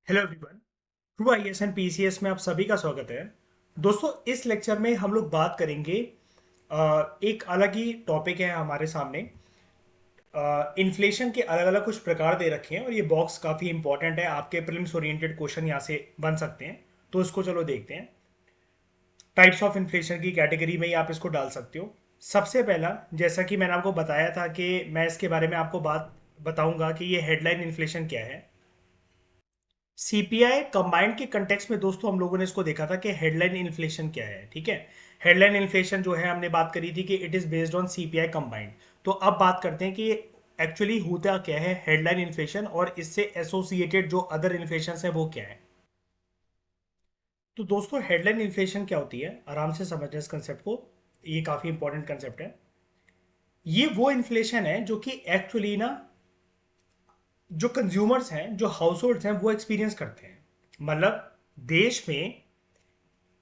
Hello everyone. True IAS and PCS में आप सभी का स्वागत है। दोस्तों, इस लेक्चर में हम लोग बात करेंगे। एक अलग ही टॉपिक है हमारे सामने। इन्फ्लेशन के अलग अलग कुछ प्रकार दे रखे हैं और ये बॉक्स काफ़ी इंपॉर्टेंट है। आपके प्रीलिम्स ओरिएंटेड क्वेश्चन यहाँ से बन सकते हैं, तो इसको चलो देखते हैं। टाइप्स ऑफ इन्फ्लेशन की कैटेगरी में ही आप इसको डाल सकते हो। सबसे पहला, जैसा कि मैंने आपको बताया था कि मैं इसके बारे में आपको बात बताऊंगा कि ये हेडलाइन इन्फ्लेशन क्या है। सीपीआई कंबाइंड के कंटेक्स्ट में दोस्तों हम लोगों ने इसको देखा था कि हेडलाइन इन्फ्लेशन क्या है। ठीक है, हेडलाइन इन्फ्लेशन जो है हमने बात करी थी कि it is based on CPI combined. तो अब बात करते हैं कि एक्चुअली होता क्या है हेडलाइन इन्फ्लेशन और इससे एसोसिएटेड जो अदर इन्फ्लेशन है वो क्या है। तो दोस्तों, हेडलाइन इन्फ्लेशन क्या होती है, आराम से समझना इस कंसेप्ट को। ये काफी इंपॉर्टेंट कंसेप्ट है। ये वो इन्फ्लेशन है जो कि एक्चुअली ना, जो कंज्यूमर्स हैं, जो हाउस होल्ड्स हैं, वो एक्सपीरियंस करते हैं। मतलब देश में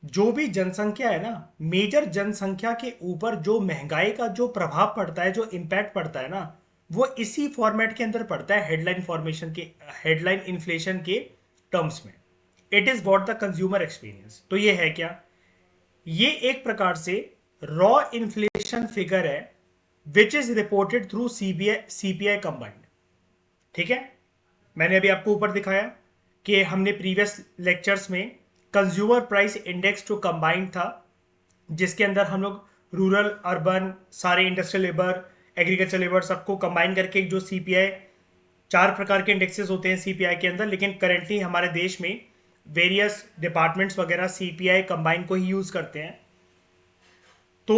जो भी जनसंख्या है ना, मेजर जनसंख्या के ऊपर जो महंगाई का जो प्रभाव पड़ता है, जो इम्पैक्ट पड़ता है ना, वो इसी फॉर्मेट के अंदर पड़ता है, हेडलाइन फॉर्मेशन के, हेडलाइन इन्फ्लेशन के टर्म्स में। It is what the consumer experience. तो ये है क्या, ये एक प्रकार से रॉ इन्फ्लेशन फिगर है which is reported through CPI combined. ठीक है, मैंने अभी आपको ऊपर दिखाया कि हमने प्रीवियस लेक्चर्स में कंज्यूमर प्राइस इंडेक्स जो कंबाइंड था, जिसके अंदर हम लोग रूरल, अर्बन, सारे इंडस्ट्रियल लेबर, एग्रीकल्चर लेबर सबको कंबाइन करके जो सीपीआई, चार प्रकार के इंडेक्सेस होते हैं सीपीआई के अंदर, लेकिन करेंटली हमारे देश में वेरियस डिपार्टमेंट्स वगैरह सीपीआई कंबाइन को ही यूज करते हैं। तो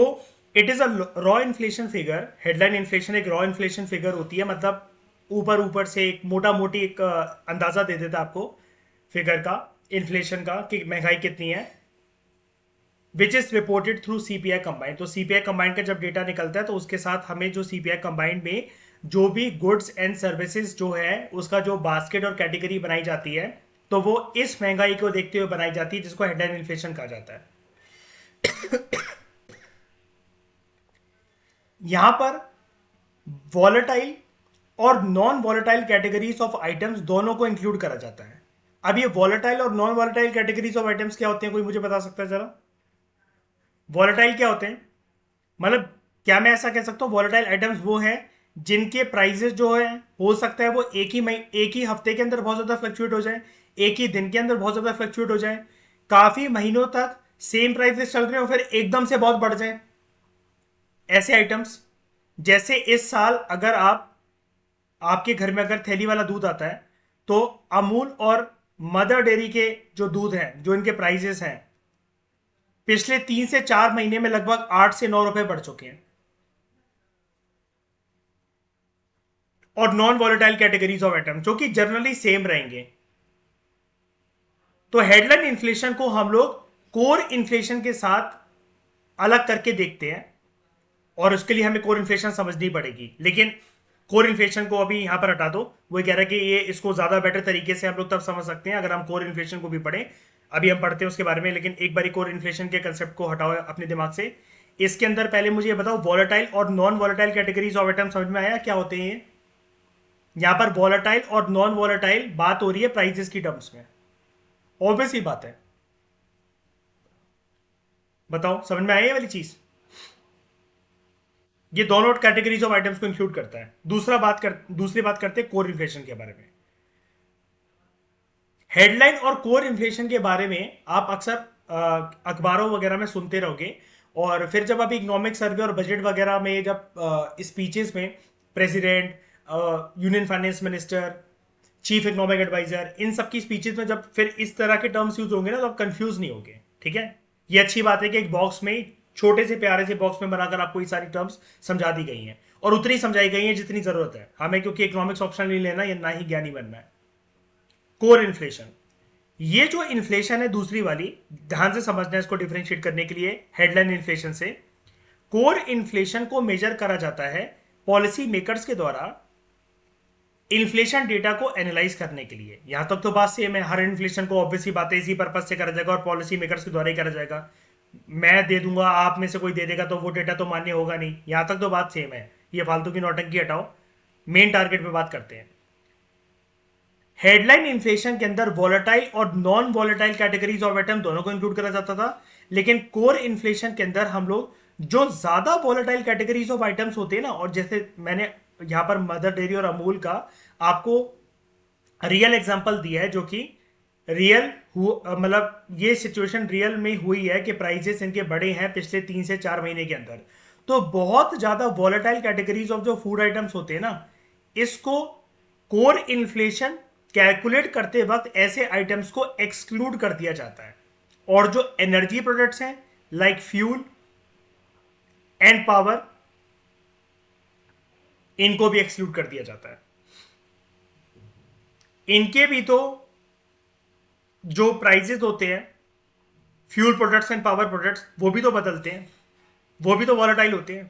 it is a raw inflation figure. Headline inflation एक रॉ इन्फ्लेशन फिगर होती है, मतलब ऊपर ऊपर से एक मोटा मोटी एक अंदाजा दे देता है आपको फिगर का, इन्फ्लेशन का, कि महंगाई कितनी है, which is reported through CPI combined. तो सीपीआई कंबाइंड का जब डेटा निकलता है तो उसके साथ हमें जो सीपीआई कंबाइंड में जो भी गुड्स एंड सर्विसेज जो है उसका जो बास्केट और कैटेगरी बनाई जाती है, तो वो इस महंगाई को देखते हुए बनाई जाती है, जिसको हेडलाइन इन्फ्लेशन कहा जाता है। यहां पर वॉलेटाइल और non volatile categories of items दोनों को इंक्लूड करा जाता है। अब ये वॉलेटाइल और non volatile categories of items क्या होते हैं, कोई मुझे बता सकता है जरा? वॉलेटाइल क्या होते हैं, मतलब क्या मैं ऐसा कह सकता हूँ वॉलेटाइल आइटम्स वो हैं जिनके प्राइजेस जो है, हो सकता है वो एक ही हफ्ते के अंदर बहुत ज्यादा फ्लक्चुएट हो जाए, एक ही दिन के अंदर बहुत ज्यादा फ्लक्चुएट हो जाए, काफी महीनों तक सेम प्राइसेस चल रहे हो फिर एकदम से बहुत बढ़ जाए, ऐसे आइटम्स। जैसे इस साल अगर आपके घर में अगर थैली वाला दूध आता है, तो अमूल और मदर डेयरी के जो दूध हैं, जो इनके प्राइजेस हैं, पिछले 3 से 4 महीने में लगभग 8 से 9 रुपए बढ़ चुके हैं। और non volatile categories of item जो कि जनरली सेम रहेंगे। तो हेडलाइन इन्फ्लेशन को हम लोग कोर इन्फ्लेशन के साथ अलग करके देखते हैं, और उसके लिए हमें कोर इन्फ्लेशन समझनी पड़ेगी। लेकिन कोर इन्फ्लेशन को अभी यहां पर हटा दो, वो कह रहा है कि ये इसको ज्यादा बेटर तरीके से हम लोग तब समझ सकते हैं अगर हम कोर इन्फ्लेशन को भी पढ़ें। अभी हम पढ़ते हैं उसके बारे में, लेकिन एक बारी कोर इन्फ्लेशन के कंसेप्ट को हटाओ अपने दिमाग से। इसके अंदर पहले मुझे ये बताओ, वॉलेटाइल और non volatile categories of item समझ में आया क्या होते हैं ये? यहां पर वॉलेटाइल और नॉन वॉलेटाइल बात हो रही है प्राइजेस की टर्म्स में, ऑब्वियस ही बात है। बताओ, समझ में आई ये वाली चीज? ये दोनों कैटेगरीज ऑफ आइटम्स को इंक्लूड करता है। दूसरी बात करते हैं कोर इन्फ्लेशन के बारे में। हेडलाइन और कोर इन्फ्लेशन के बारे में आप अक्सर अखबारों वगैरह में सुनते रहोगे, और फिर जब आप इकोनॉमिक सर्वे और बजट वगैरह में जब स्पीचेस में president, union finance minister, chief economic adviser, इन सब की स्पीचेस में जब फिर इस तरह के टर्म्स यूज होंगे ना, तो आप कंफ्यूज नहीं होंगे। ठीक है, ये अच्छी बात है कि एक बॉक्स में, छोटे से प्यारे से बॉक्स में बनाकर आपको ये सारी टर्म्स समझा दी गई हैं, और उतनी समझाई गई हैं जितनी जरूरत है हमें, क्योंकि इकोनॉमिक्स ऑप्शन नहीं लेना, या ना ही ज्ञानी बनना है। कोर इन्फ्लेशन, ये जो इन्फ्लेशन है दूसरी वाली, ध्यान से समझना है इसको डिफरेंशिएट करने के लिए हेडलाइन इन्फ्लेशन से। कोर इन्फ्लेशन को मेजर करा जाता है पॉलिसी मेकर्स के द्वारा इन्फ्लेशन डेटा को एनालाइज करने के लिए। यहां तक तो बात सेम है, हर इन्फ्लेशन को ऑब्वियसली बात है इसी पर्पज से करा जाएगा और पॉलिसी मेकर्स के द्वारा ही करा जाएगा। मैं दे दूंगा, आप में से कोई दे देगा, तो वो डेटा तो मान्य होगा नहीं। यहां तक तो बात सेम है, ये फालतू की नौटंकी हटाओ, मेन टारगेट पे बात करते हैं। हेडलाइन इन्फ्लेशन के अंदर वॉलेटाइल और non volatile categories of item दोनों को इंक्लूड करा जाता था, लेकिन कोर इन्फ्लेशन के अंदर हम लोग जो ज्यादा वॉलेटाइल कैटेगरीज ऑफ आइटम्स होते हैं ना, और जैसे मैंने यहां पर मदर डेयरी और अमूल का आपको रियल एग्जांपल दिया है, जो कि रियल मतलब ये सिचुएशन रियल में हुई है कि प्राइजेस इनके बढ़े हैं पिछले 3 से 4 महीने के अंदर। तो बहुत ज्यादा वॉलेटाइल कैटेगरीज ऑफ जो फूड आइटम्स होते हैं ना, इसको कोर इन्फ्लेशन कैलकुलेट करते वक्त ऐसे आइटम्स को एक्सक्लूड कर दिया जाता है। और जो एनर्जी प्रोडक्ट्स हैं लाइक फ्यूल एंड पावर, इनको भी एक्सक्लूड कर दिया जाता है। इनके भी तो जो प्राइजेस होते हैं fuel products and power products, वो भी तो बदलते हैं, वो भी तो वॉलेटाइल होते हैं।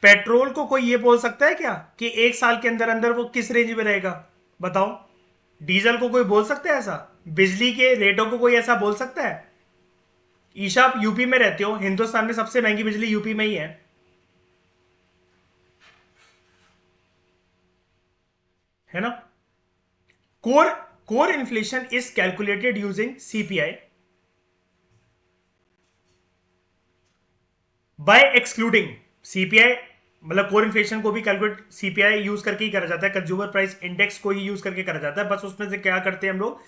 पेट्रोल को कोई ये बोल सकता है क्या कि 1 साल के अंदर अंदर वो किस रेंज में रहेगा? बताओ। डीजल को कोई बोल सकता है ऐसा? बिजली के रेटों को कोई ऐसा बोल सकता है? ईशा, आप यूपी में रहते हो, हिंदुस्तान में सबसे महंगी बिजली यूपी में ही है ना? Core core inflation is calculated using CPI by excluding CPI. मतलब कोर इन्फ्लेशन को भी कैलकुलेट सीपीआई यूज करके ही करा जाता है, कंज्यूमर प्राइस इंडेक्स को ही यूज करके करा जाता है। बस उसमें से क्या करते हैं हम लोग,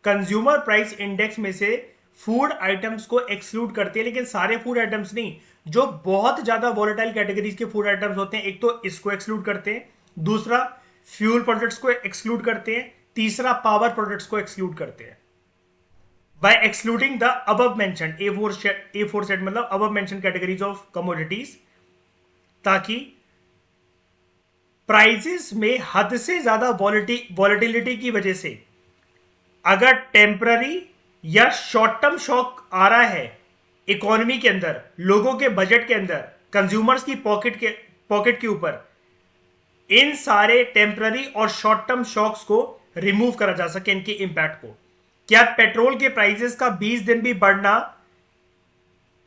कंज्यूमर प्राइस इंडेक्स में से फूड आइटम्स को एक्सक्लूड करते हैं, लेकिन सारे फूड आइटम्स नहीं। जो बहुत ज्यादा वॉलेटाइल कैटेगरीज के फूड आइटम्स होते हैं, एक तो इसको एक्सक्लूड करते हैं, दूसरा फ्यूल प्रोडक्ट्स को एक्सक्लूड करते हैं, तीसरा पावर प्रोडक्ट्स को एक्सक्लूड करते हैं। by excluding the above mentioned A4 set मतलब above mentioned categories of commodities, ताकि प्राइजेस में हद से ज्यादा वॉलेटिलिटी की वजह से अगर टेम्पररी या शॉर्ट टर्म शॉक आ रहा है इकोनॉमी के अंदर, लोगों के बजट के अंदर, कंज्यूमर्स की पॉकेट के ऊपर, इन सारे टेम्पररी और शॉर्ट टर्म शॉक्स को रिमूव करा जा सके, इनके इंपैक्ट को। क्या पेट्रोल के प्राइसेस का 20 दिन भी बढ़ना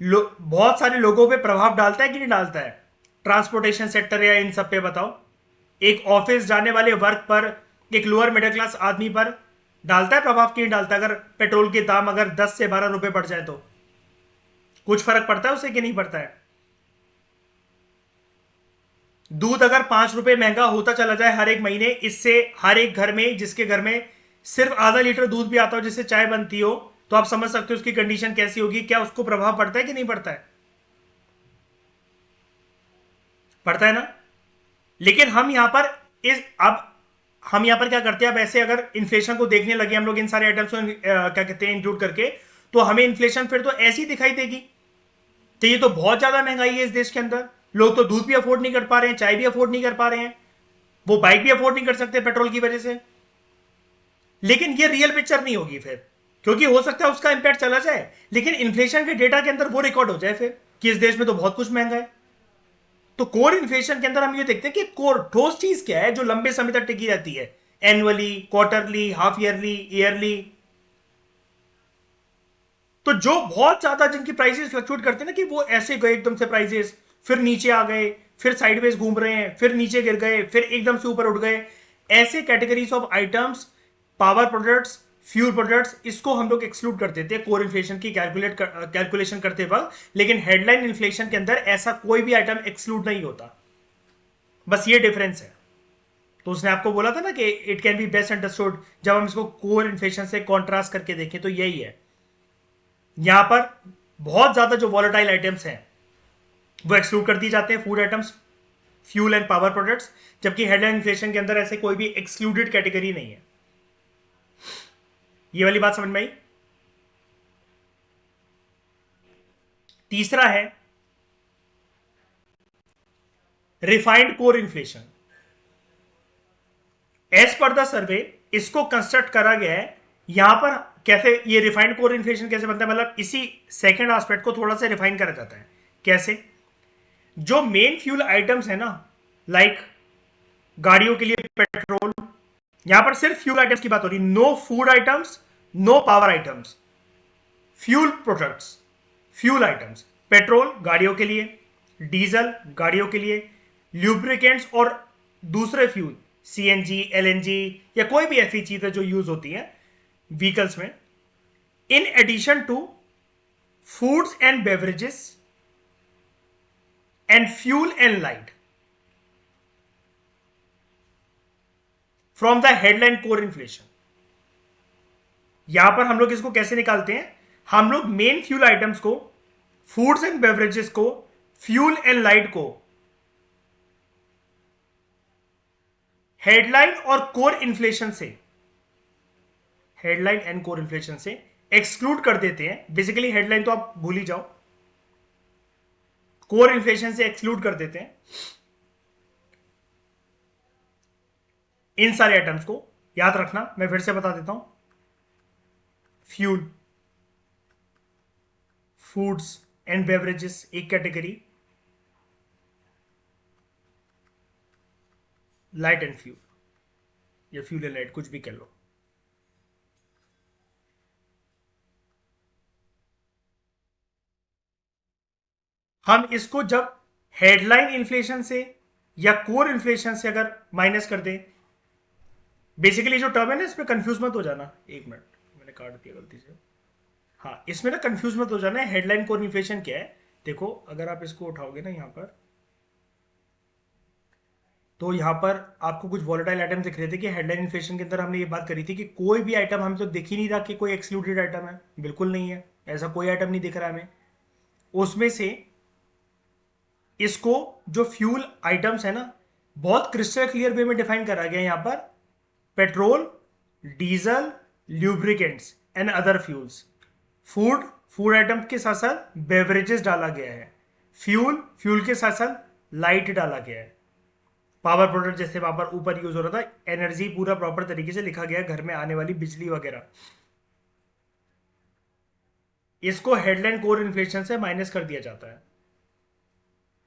बहुत सारे लोगों पे प्रभाव डालता है कि नहीं डालता है? ट्रांसपोर्टेशन सेक्टर या इन सब पे बताओ। एक ऑफिस जाने वाले वर्क पर, एक लोअर मिडिल क्लास आदमी पर डालता है प्रभाव कि नहीं डालता? अगर पेट्रोल के दाम अगर 10 से 12 रुपए बढ़ जाए तो कुछ फर्क पड़ता है उससे कि नहीं पड़ता है? दूध अगर 5 रुपए महंगा होता चला जाए हर एक महीने, इससे हर एक घर में, जिसके घर में सिर्फ आधा लीटर दूध भी आता हो जिससे चाय बनती हो, तो आप समझ सकते हो उसकी कंडीशन कैसी होगी। क्या उसको प्रभाव पड़ता है कि नहीं पड़ता है? पड़ता है ना? लेकिन हम यहां पर अब हम यहां पर क्या करते हैं, अब ऐसे अगर इन्फ्लेशन को देखने लगे हम लोग इन सारे आइटम्स को क्या कहते हैं इंक्लूड करके, तो हमें इन्फ्लेशन फिर तो ऐसी दिखाई देगी। तो ये तो बहुत ज्यादा महंगाई है इस देश के अंदर, लोग तो दूध भी अफोर्ड नहीं कर पा रहे हैं, चाय भी अफोर्ड नहीं कर पा रहे हैं, वो बाइक भी अफोर्ड नहीं कर सकते पेट्रोल की वजह से। लेकिन ये रियल पिक्चर नहीं होगी फिर, क्योंकि हो सकता है उसका इंपैक्ट चला जाए, लेकिन इन्फ्लेशन के डेटा के अंदर वो रिकॉर्ड हो जाए फिर कि इस देश में तो बहुत कुछ महंगा है। तो कोर इन्फ्लेशन के अंदर हम ये देखते हैं कि कोर ठोस चीज क्या है जो लंबे समय तक टिकी रहती है, annually, quarterly, half yearly, yearly. तो जो बहुत ज्यादा जिनकी प्राइसेस फ्लक्चुएट करते हैं ना, कि वो ऐसे गए एकदम से प्राइसेस, फिर नीचे आ गए, फिर साइडवेज घूम रहे हैं, फिर नीचे गिर गए, फिर एकदम से ऊपर उठ गए, ऐसे categories of items, power products, fuel products, इसको हम लोग एक्सक्लूड कर देते हैं कोर इन्फ्लेशन की कैलकुलेशन करते वक्त। लेकिन हेडलाइन इन्फ्लेशन के अंदर ऐसा कोई भी आइटम एक्सक्लूड नहीं होता। बस ये डिफरेंस है। तो उसने आपको बोला था ना कि it can be best understood जब हम इसको कोर इन्फ्लेशन से कॉन्ट्रास्ट करके देखें, तो यही है। यहां पर बहुत ज्यादा जो वॉलेटाइल आइटम्स हैं वो एक्सक्लूड कर दिए जाते हैं, food items, fuel and power products, जबकि हेडलाइन इन्फ्लेशन के अंदर ऐसे कोई भी एक्सक्लूडेड कैटेगरी नहीं है। ये वाली बात समझ में आई? तीसरा है refined core inflation. As per the survey इसको कंस्ट्रक्ट करा गया है। यहां पर कैसे ये रिफाइंड कोर इन्फ्लेशन कैसे बनता है, मतलब इसी सेकंड एस्पेक्ट को थोड़ा सा रिफाइन करा जाता है। कैसे? जो मेन फ्यूल आइटम्स है ना, लाइक गाड़ियों के लिए पेट्रोल, यहां पर सिर्फ फ्यूल आइटम्स की बात हो रही, no food items, no power items, fuel products, fuel items, petrol गाड़ियों के लिए, डीजल गाड़ियों के लिए, ल्यूब्रिकेंट्स और दूसरे फ्यूल सीएनजी, एलएनजी या कोई भी ऐसी चीजें जो यूज होती हैं व्हीकल्स में, in addition to foods and beverages and fuel and light from the headline core inflation. यहां पर हम लोग इसको कैसे निकालते हैं, हम लोग मेन फ्यूल आइटम्स को, फूड्स एंड बेवरेजेस को, फ्यूल एंड लाइट को हेडलाइन और कोर इन्फ्लेशन से, हेडलाइन एंड कोर इन्फ्लेशन से एक्सक्लूड कर देते हैं। बेसिकली हेडलाइन तो आप भूल ही जाओ, कोर इन्फ्लेशन से एक्सक्लूड कर देते हैं इन सारे आइटम्स को। याद रखना, मैं फिर से बता देता हूं, फ्यूल, फूड्स एंड बेवरेजेस एक कैटेगरी, लाइट एंड फ्यूल या फ्यूल एंड लाइट, कुछ भी कह लो। हम इसको जब हेडलाइन इन्फ्लेशन से या कोर इन्फ्लेशन से अगर माइनस कर दें, बेसिकली जो टर्म है ना, इसमें कंफ्यूज मत हो जाना। एक मिनट, मैंने काट दिया गलती से। हाँ, इसमें ना कंफ्यूज मत हो जाना है, हेडलाइन कोर इन्फ्लेशन क्या है। देखो, अगर आप इसको उठाओगे ना यहाँ पर, तो यहाँ पर आपको कुछ वॉलेटाइल आइटम दिख रहे थे कि हेडलाइन इन्फ्लेशन के अंदर हमने ये बात करी थी कि कोई भी आइटम हमें तो दिख ही नहीं रहा कि कोई एक्सक्लूडेड आइटम है, बिल्कुल नहीं है, ऐसा कोई आइटम नहीं दिख रहा हमें। उसमें से इसको, जो फ्यूल आइटम्स है ना, बहुत क्रिस्टल क्लियर वे में डिफाइन करा गया है यहाँ पर, petrol, diesel, lubricants and other fuels. Food, food item के साथ साथ बेवरेजेस डाला गया है। फ्यूल, फ्यूल के साथ साथ लाइट डाला गया है। पावर प्रोडक्ट, जैसे वहां पर ऊपर यूज हो रहा था, एनर्जी पूरा प्रॉपर तरीके से लिखा गया है, घर में आने वाली बिजली वगैरह। इसको हेडलाइन कोर इन्फ्लेशन से माइनस कर दिया जाता है,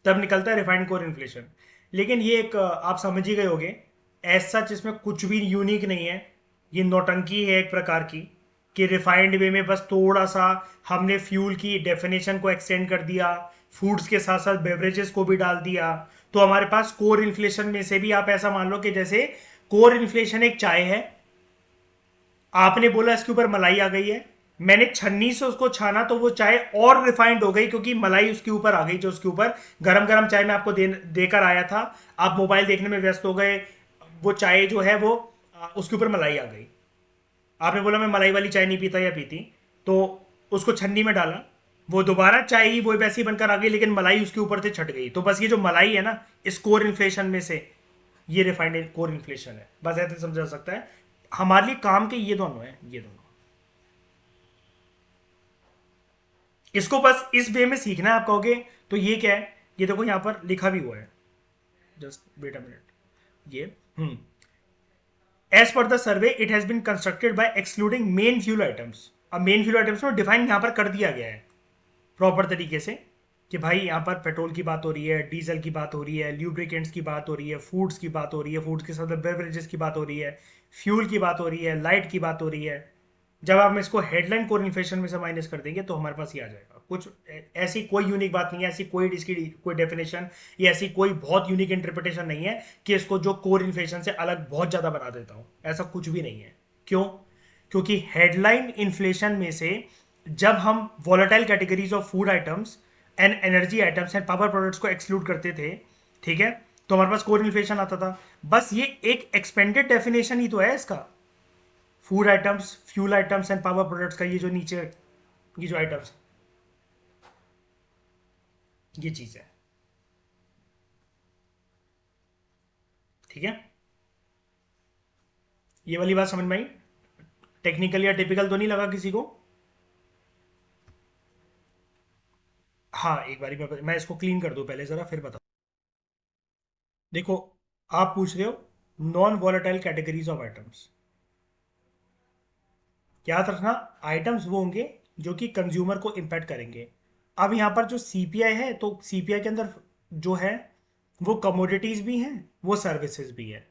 तब निकलता है रिफाइंड कोर इन्फ्लेशन। लेकिन ये एक आप समझ ही गए होगे, एज सच इसमें कुछ भी यूनिक नहीं है, ये नौटंकी है एक प्रकार की, कि रिफाइंड वे में बस थोड़ा सा हमने फ्यूल की डेफिनेशन को एक्सटेंड कर दिया, फूड्स के साथ साथ बेवरेजेस को भी डाल दिया। तो हमारे पास कोर इन्फ्लेशन में से भी आप ऐसा मान लो कि जैसे कोर इन्फ्लेशन एक चाय है, आपने बोला इसके ऊपर मलाई आ गई है, मैंने छन्नी से उसको छाना तो वो चाय और रिफाइंड हो गई, क्योंकि मलाई उसके ऊपर आ गई, जो उसके ऊपर गरम गरम चाय में आपको देकर आया था, आप मोबाइल देखने में व्यस्त हो गए, वो चाय जो है वो उसके ऊपर मलाई आ गई। आपने बोला मैं मलाई वाली चाय नहीं पीता या पीती, तो उसको छन्नी में डाला, वो दोबारा चाय ही वो वैसी बनकर आ गई, लेकिन मलाई उसके ऊपर से छट गई। तो बस ये जो मलाई है ना, इस कोर इन्फ्लेशन में से, ये रिफाइंड कोर इन्फ्लेशन है, बस ऐसे समझा जा सकता है। हमारे लिए काम के ये दोनों है, ये दोनों। इसको बस इस वे में सीखना है। आप कहोगे तो ये क्या है, ये देखो यहाँ पर लिखा भी हुआ है, जस्ट वेट अ मिनट। ये as per the survey it has been constructed by excluding main fuel items. अब मेन फ्यूल आइटम्स में डिफाइन यहाँ पर कर दिया गया है प्रॉपर तरीके से, कि भाई यहाँ पर पेट्रोल की बात हो रही है, डीजल की बात हो रही है, ल्यूब्रिकेंट्स की बात हो रही है, फूड्स की बात हो रही है, फूड्स के साथ बेवरेजेस की बात हो रही है, फ्यूल की बात हो रही है, लाइट की बात हो रही है। जब आप इसको हेडलाइन कोर इन्फ्लेशन में से माइनस कर देंगे तो हमारे पास ये आ जाएगा। कुछ ऐसी कोई यूनिक बात नहीं है, ऐसी कोई इसकी कोई डेफिनेशन या ऐसी कोई बहुत यूनिक इंटरप्रिटेशन नहीं है कि इसको जो कोर इन्फ्लेशन से अलग बहुत ज्यादा बना देता हूं, ऐसा कुछ भी नहीं है। क्यों? क्योंकि हेडलाइन इन्फ्लेशन में से जब हम volatile categories of food items and energy items and power products को एक्सक्लूड करते थे, ठीक है, तो हमारे पास कोर इन्फ्लेशन आता था। बस ये एक एक्सपेंडेड डेफिनेशन ही तो है इसका, food items, fuel items and power products का। ये जो नीचे ये जो आइटम्स, ये चीज है, ठीक है। ये वाली बात समझ में आई? टेक्निकल या टिपिकल तो नहीं लगा किसी को? हाँ, एक बारी मैं इसको क्लीन कर दूं पहले जरा, फिर बताओ। देखो, आप पूछ रहे हो non volatile categories of items. याद रखना, आइटम्स वो होंगे जो कि कंज्यूमर को इंपैक्ट करेंगे। अब यहाँ पर जो सीपीआई है, तो सीपीआई के अंदर जो है वो कमोडिटीज भी हैं, वो सर्विसेज भी है।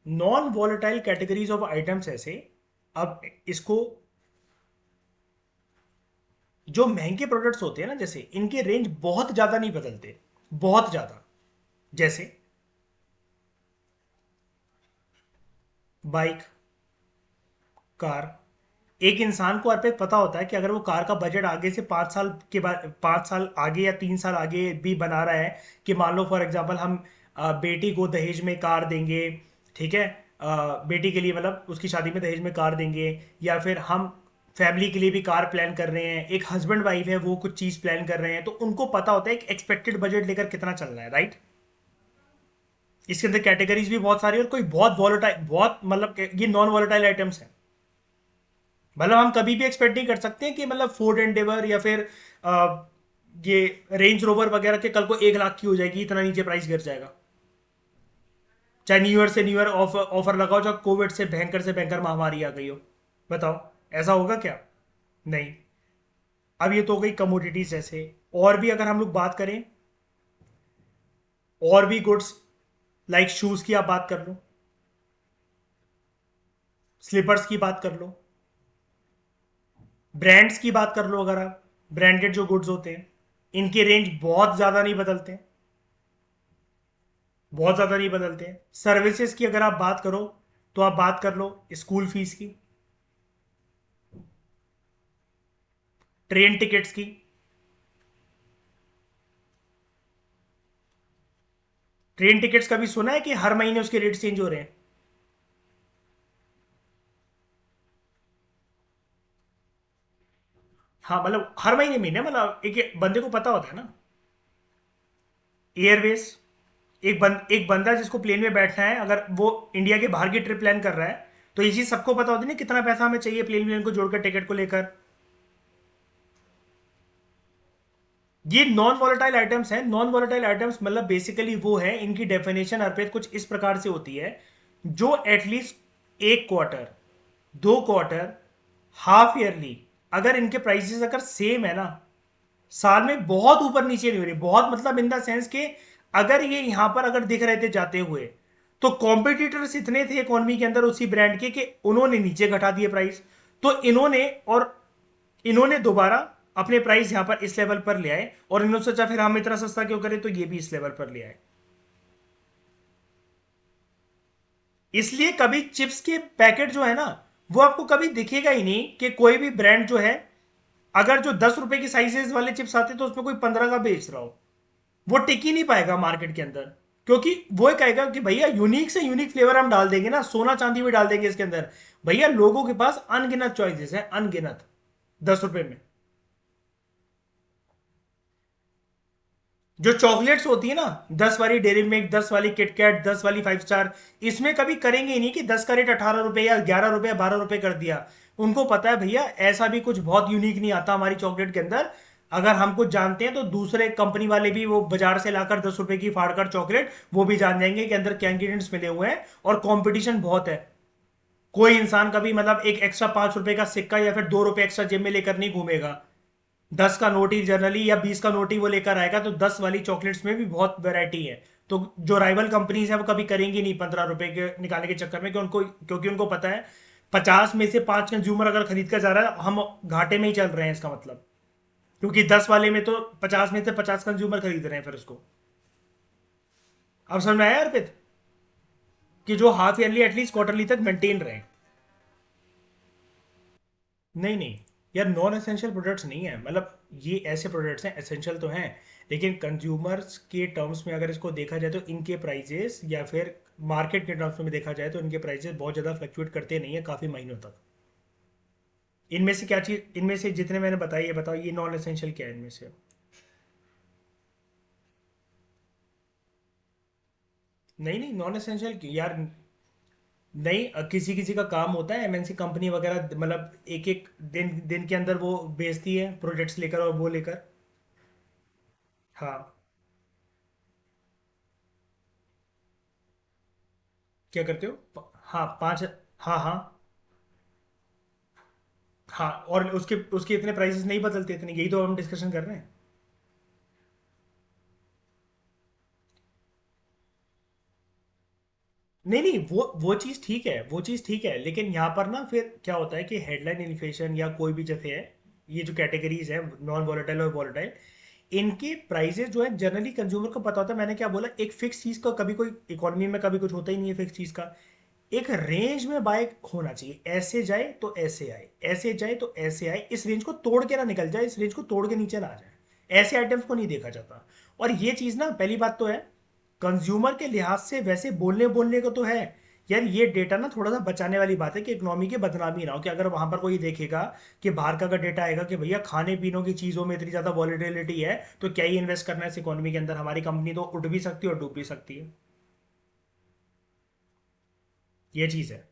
Non volatile categories of items ऐसे, अब इसको, जो महंगे प्रोडक्ट्स होते हैं ना, जैसे इनके रेंज बहुत ज्यादा नहीं बदलते, बहुत ज्यादा। जैसे बाइक, कार। एक इंसान को अर्पित पता होता है कि अगर वो कार का बजट आगे से 5 साल के बाद, 5 साल आगे या 3 साल आगे भी बना रहा है, कि मान लो फॉर एग्जांपल हम बेटी को दहेज में कार देंगे, ठीक है, बेटी के लिए मतलब उसकी शादी में दहेज में कार देंगे, या फिर हम फैमिली के लिए भी कार प्लान कर रहे हैं, एक हस्बैंड वाइफ है वो कुछ चीज प्लान कर रहे हैं, तो उनको पता होता है एक एक्सपेक्टेड बजट लेकर कितना चलना है, राइट। इसके अंदर कैटेगरीज भी बहुत सारी, और कोई बहुत वॉलेटाइल, बहुत मतलब ये नॉन वॉलेटाइल आइटम्स हैं। मतलब हम कभी भी एक्सपेक्ट नहीं कर सकते कि मतलब फोर्ड एंडेवर या फिर ये रेंज रोवर वगैरह के कल को 1 लाख की हो जाएगी, इतना नीचे प्राइस गिर जाएगा। चाहे न्यू ईयर से न्यू ईयर ऑफर ऑफर लगाओ, चाहे कोविड से भयंकर महामारी आ गई हो, बताओ ऐसा होगा क्या? नहीं। अब ये तो हो गई कमोडिटीज जैसे। और भी अगर हम लोग बात करें, और भी गुड्स, लाइक शूज की आप बात कर लो, स्लीपर्स की बात कर लो, ब्रांड्स की बात कर लो, अगर आप ब्रांडेड जो गुड्स होते हैं, इनके रेंज बहुत ज्यादा नहीं बदलते, बहुत ज्यादा नहीं बदलते हैं। सर्विसेज की अगर आप बात करो, तो आप बात कर लो स्कूल फीस की, ट्रेन टिकट्स की। ट्रेन टिकट्स का भी सुना है कि हर महीने उसके रेट चेंज हो रहे हैं। हाँ मतलब हर महीने महीने, मतलब एक बंदे को पता होता है ना। एयरवेज, एक बंदा जिसको प्लेन में बैठना है, अगर वो इंडिया के बाहर की ट्रिप प्लान कर रहा है, तो ये चीज सबको पता होती है ना, कितना पैसा हमें चाहिए प्लेन प्लेन को जोड़कर टिकट को लेकर। ये नॉन वॉलेटाइल आइटम्स हैं। नॉन वॉलेटाइल आइटम्स मतलब बेसिकली वो है, इनकी डेफिनेशन अर्पित कुछ इस प्रकार से होती है, जो at least 1 quarter, 2 quarter, half yearly, अगर इनके प्राइसेस अगर सेम है ना, साल में बहुत ऊपर नीचे नहीं हो रही, बहुत मतलब इन द सेंस के अगर ये यहां पर अगर दिख रहे थे जाते हुए, तो कॉम्पिटिटर्स इतने थे इकोनॉमी के अंदर उसी ब्रांड के कि उन्होंने नीचे घटा दिए प्राइस, तो इन्होंने दोबारा अपने प्राइस यहां पर इस लेवल पर ले आए, और इन्होंने सोचा फिर हम इतना सस्ता क्यों करें, तो ये भी इस लेवल पर ले आए। इसलिए कभी चिप्स के पैकेट जो है ना, वो आपको कभी दिखेगा ही नहीं कि कोई भी ब्रांड जो है, अगर जो 10 रुपए की साइजेस वाले चिप्स आते तो उसमें कोई 15 का बेच रहा हो, वो टिक ही नहीं पाएगा मार्केट के अंदर। क्योंकि वो कहेगा कि भैया यूनिक से यूनिक फ्लेवर हम डाल देंगे ना, सोना चांदी भी डाल देंगे इसके अंदर। भैया लोगों के पास अनगिनत चॉइसेस है, अनगिनत, 10 रुपए में। जो चॉकलेट्स होती है ना, 10 वाली डेयरी मिल्क, 10 वाली किटकैट, 10 वाली 5 स्टार, इसमें कभी करेंगे ही नहीं कि 10 का रेट 18 रुपए या 11 रुपए या 12 रुपए कर दिया। उनको पता है भैया ऐसा भी कुछ बहुत यूनिक नहीं आता हमारी चॉकलेट के अंदर। अगर हम कुछ जानते हैं तो दूसरे कंपनी वाले भी वो बाजार से लाकर 10 रुपए की फाड़कर चॉकलेट वो भी जान जाएंगे कि अंदर क्या इंग्रीडियंट्स मिले हुए हैं, और कंपटीशन बहुत है। कोई इंसान कभी मतलब एक एक्स्ट्रा 5 रुपए का सिक्का या फिर 2 रुपए एक्स्ट्रा जेब में लेकर नहीं घूमेगा। 10 का नोट ही जनरली या 20 का नोट ही वो लेकर आएगा, तो 10 वाली चॉकलेट्स में भी बहुत वैरायटी है। तो जो राइवल कंपनीज है वो कभी करेंगी नहीं 15 रुपए के निकालने के चक्कर में, क्योंकि उनको पता है 50 में से 5 कंज्यूमर अगर खरीद कर जा रहा है, हम घाटे में ही चल रहे हैं इसका मतलब। क्योंकि 10 वाले में तो 50 में से 50 कंज्यूमर खरीद रहे हैं फिर उसको। अब समझ में आया अर्पित, कि जो हाफ ईयरली एटलीस्ट क्वार्टरली तक मेंटेन रहे। नहीं नहीं यार, नॉन एसेंशियल प्रोडक्ट्स नहीं है, मतलब ये ऐसे प्रोडक्ट्स हैं, एसेंशियल तो हैं, लेकिन कंज्यूमर्स के टर्म्स में अगर इसको देखा जाए तो इनके प्राइजेस, या फिर मार्केट के टर्म्स में देखा जाए तो इनके प्राइजेस बहुत ज़्यादा फ्लक्चुएट करते नहीं है काफ़ी महीनों तक। इनमें से क्या चीज़, इनमें से जितने मैंने बताई है, बताओ ये नॉन एसेंशियल क्या है इनमें से? नहीं नहीं, नॉन एसेंशियल क्यों यार? नहीं, किसी किसी का काम होता है, एमएनसी कंपनी वगैरह मतलब एक एक दिन दिन के अंदर वो बेचती है प्रोजेक्ट्स लेकर और वो लेकर। हाँ। क्या करते हो? हाँ 5। हाँ हाँ। हाँ, और उसके उसके इतने प्राइसेस नहीं बदलते इतने, यही तो हम डिस्कशन कर रहे हैं। नहीं नहीं, वो चीज़ ठीक है, वो चीज़ ठीक है, लेकिन यहाँ पर ना फिर क्या होता है कि हेडलाइन इन्फ्लेशन या कोई भी जैसे है, ये जो कैटेगरीज है नॉन वॉलेटाइल और वॉलेटाइल, इनके प्राइसेस जो है जनरली कंज्यूमर को पता होता है। मैंने क्या बोला, एक फिक्स चीज़ का कभी कोई इकोनॉमी में कभी कुछ होता ही नहीं है फिक्स चीज़ का। एक रेंज में बाय होना चाहिए, ऐसे जाए तो ऐसे आए, ऐसे जाए तो ऐसे आए, इस रेंज को तोड़ के ना निकल जाए, इस रेंज को तोड़ के नीचे ना आ जाए, ऐसे आइटम्स को नहीं देखा जाता। और ये चीज ना पहली बात तो है, कंज्यूमर के लिहाज से वैसे बोलने बोलने को तो है यार, ये डेटा ना थोड़ा सा बचाने वाली बात है कि इकोनॉमी की बदनामी ना हो, कि अगर वहां पर कोई देखेगा कि बाहर का अगर डेटा आएगा कि भैया खाने पीनों की चीजों में इतनी ज्यादा वॉलिटिलिटी है, तो क्या ही इन्वेस्ट करना है इस इकोनॉमी के अंदर, हमारी कंपनी तो उठ भी सकती है और डूब भी सकती है। ये चीज है।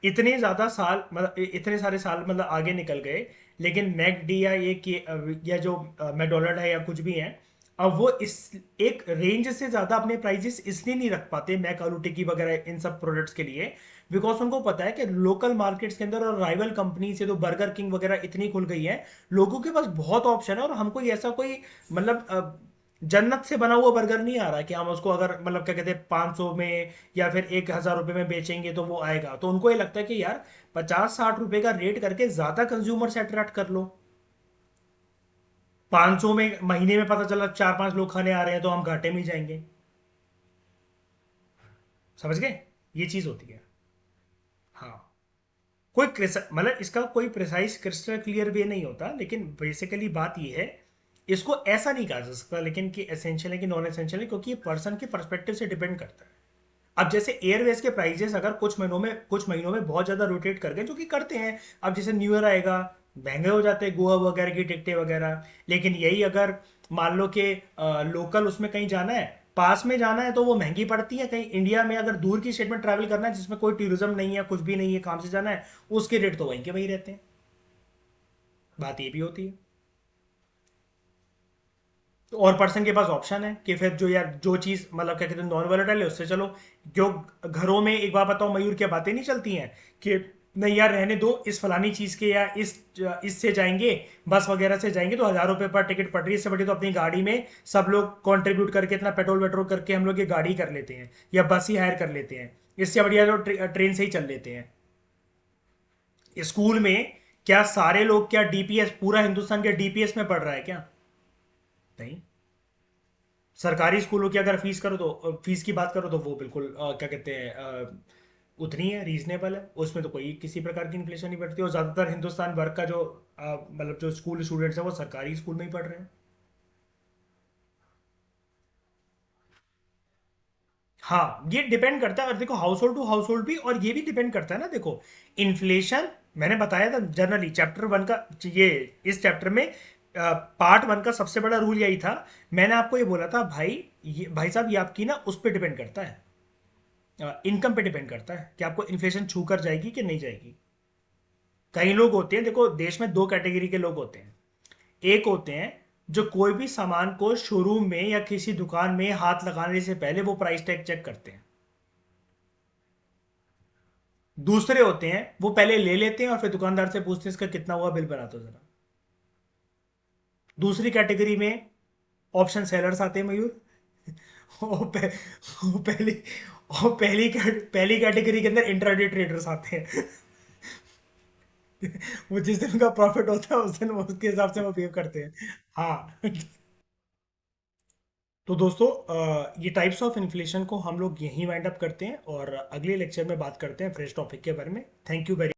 इतने ज्यादा साल मतलब इतने सारे साल मतलब आगे निकल गए, लेकिन मैकडी या ये या जो मैकडोनल्ड है या कुछ भी है, अब वो इस एक रेंज से ज्यादा अपने प्राइजेस इसलिए नहीं रख पाते मैक आलू टिक्की वगैरह इन सब प्रोडक्ट्स के लिए, बिकॉज उनको पता है कि लोकल मार्केट्स के अंदर और राइवल कंपनी से तो बर्गर किंग वगैरह इतनी खुल गई है, लोगों के पास बहुत ऑप्शन है, और हमको ये ऐसा कोई मतलब जन्नत से बना हुआ बर्गर नहीं आ रहा कि हम उसको अगर मतलब क्या कहते हैं 500 में या फिर 1000 रुपए में बेचेंगे तो वो आएगा, तो उनको ये लगता है कि यार 50-60 रुपए का रेट करके ज्यादा कंज्यूमर से अट्रैक्ट कर लो। 500 में महीने में पता चला 4-5 लोग खाने आ रहे हैं तो हम घाटे में ही जाएंगे। समझ गए? ये चीज होती है। हाँ। कोई मतलब इसका कोई प्रिसाइज क्रिस्टल क्लियर वे नहीं होता, लेकिन बेसिकली बात ये है, इसको ऐसा नहीं कहा जा सकता लेकिन कि एसेंशियल है कि नॉन एसेंशियल है, क्योंकि ये पर्सन के पर्सपेक्टिव से डिपेंड करता है। अब जैसे एयरवेज के प्राइजेस अगर कुछ महीनों में बहुत ज्यादा रोटेट कर गए, जो कि करते हैं, अब जैसे न्यू ईयर आएगा, महंगे हो जाते हैं गोवा वगैरह की टिकटें वगैरह, लेकिन यही अगर मान लो कि लोकल उसमें कहीं जाना है, पास में जाना है, तो वो महंगी पड़ती है, कहीं इंडिया में अगर दूर की स्टेट में ट्रैवल करना है जिसमें कोई टूरिज्म नहीं है, कुछ भी नहीं है, काम से जाना है, उसके रेट तो वहीं के वहीं रहते हैं। बात ये भी होती है। तो और पर्सन के पास ऑप्शन है कि फिर जो यार जो चीज मतलब क्या कहते हैं नॉन वोलेटाइल है उससे चलो। जो घरों में एक बार बताओ मयूर क्या बातें नहीं चलती हैं कि नहीं यार रहने दो, इस फलानी चीज के या इस इससे जाएंगे, बस वगैरह से जाएंगे तो 1000 रुपए पर टिकट पड़ रही है, इससे बड़ी तो अपनी गाड़ी में सब लोग कंट्रीब्यूट करके इतना पेट्रोल वेट्रोल करके हम लोग ये गाड़ी कर लेते हैं या बस ही हायर कर लेते हैं, इससे बढ़िया तो ट्रेन से ही चल लेते हैं। स्कूल में क्या सारे लोग क्या डीपीएस, पूरा हिंदुस्तान क्या डीपीएस में पढ़ रहा है क्या? नहीं। सरकारी स्कूलों की अगर फीस करो तो फीस की बात करो तो वो बिल्कुल क्या कहते हैं उतनी है, रीजनेबल है, उसमें तो कोई किसी प्रकार की इन्फ्लेशन नहीं बढ़ती, और ज्यादातर हिंदुस्तान वर्ग का जो मतलब जो स्कूल स्टूडेंट्स हैं वो सरकारी स्कूल में ही पढ़ रहे हैं। हाँ, ये डिपेंड करता है, और देखो household to household भी, और ये भी डिपेंड करता है ना, देखो इन्फ्लेशन मैंने बताया था जनरली चैप्टर 1 का, ये इस चैप्टर में पार्ट 1 का सबसे बड़ा रूल यही था। मैंने आपको ये बोला था भाई, ये भाई साहब ये आपकी ना उस पर डिपेंड करता है, इनकम पे डिपेंड करता है कि आपको इन्फ्लेशन छू कर जाएगी कि नहीं जाएगी। कई लोग होते हैं, देखो देश में दो कैटेगरी के लोग होते हैं। एक होते हैं जो कोई भी सामान को शोरूम में या किसी दुकान में हाथ लगाने से पहले वो प्राइस टैग चेक करते हैं। दूसरे होते हैं वो पहले ले लेते हैं और फिर दुकानदार से पूछते हैं इसका कितना हुआ, बिल बना दो जरा। दूसरी कैटेगरी में ऑप्शन सेलर्स आते हैं मयूर। वो, पह, वो पहली पहली कैटेगरी के अंदर इंट्राडे ट्रेडर्स आते हैं। वो जिस दिन उनका प्रॉफिट होता है उस दिन वो उसके हिसाब से वो बिहेव करते हैं। हाँ। तो दोस्तों ये टाइप्स ऑफ इन्फ्लेशन को हम लोग यहीं वाइंड अप करते हैं और अगले लेक्चर में बात करते हैं फ्रेश टॉपिक के बारे में। Thank you very